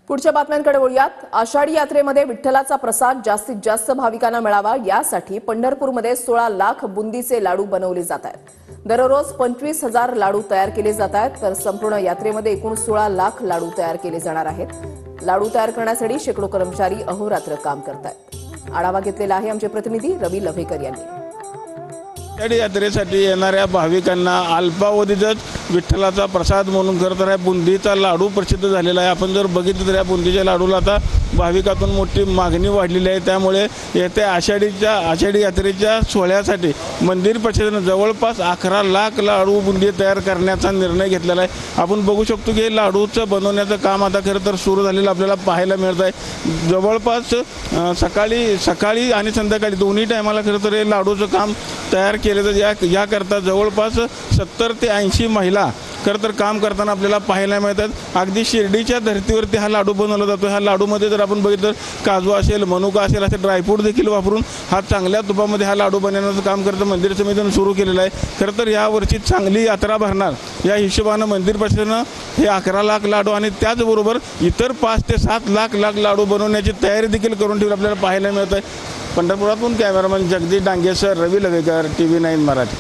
पुढच्या बातम्यांकडे वळूयात। आषाढी यात्रेमध्ये विठ्ठलाचा प्रसाद जास्तीत जास्त भाविकांना मिळावा यासाठी पंढरपूरमध्ये 16 लाख बुंदीचे लाडू बनवले जात आहेत। दररोज 25,000 लाडू तयार केले जात आहेत, तर संपूर्ण यात्रेमध्ये एकूण 16 लाख लाडू तयार केले जाणार आहेत। लाडू तयार करण्यासाठी शेकडो कर्मचारी अहोरात्र काम करत आहेत। आढावा घेतलेला आहे आमचे प्रतिनिधी रवी लव्हेकर यांनी। आषाढी यात्रेसाठी येणाऱ्या भाविकांना अल्पावधीतच विठ्ठलाचा प्रसाद म्हणून खरं तर बुंदीचा लाडू प्रसिद्ध झालेला आहे। आपण जर बघितलं तर या बुंदीच्या लाडूला आता भाविकातून मोठी मागणी वाढलेली आहे। त्यामुळे येत्या आषाढी यात्रेच्या सोहळ्यासाठी मंदिर परिषदेने जवळपास 11 लाख लाडू बुंदी तयार करण्याचा निर्णय घेतलेला आहे। आपण बघू शकतो की लाडूचं बनवण्याचं काम आता खरं तर सुरू झालेलं आपल्याला पाहायला मिळत आहे। जवळपास सकाळी आणि संध्याकाळी दोन्ही टायमाला खरं तर हे लाडूचं काम तयार केले तर याकरता जवळपास 70 ते 80 महिला खरं तर काम करताना आपल्याला पाहायला मिळतात। अगदी शिर्डीच्या धर्तीवरती हा लाडू बनवला जातो। ह्या लाडूमध्ये जर आपण बघितलं काजू असेल, मनुका असेल, असे ड्रायफ्रूट देखील वापरून हा चांगल्या तुपामध्ये हा लाडू बनवण्याचं काम करतं मंदिर समितीने सुरू केलेलं आहे। खरं तर यावर्षी चांगली यात्रा भरणार या हिशोबानं मंदिर परिषदेनं हे 11 लाख लाडू आणि त्याचबरोबर इतर 5 ते 7 लाख लाडू बनवण्याची तयारी देखील करून ठेवली आपल्याला पाहायला मिळत आहे। पंढरपुरातून कॅमेरामन जगदीश डांगेसर, रवी लवेकर, TV9 मराठी।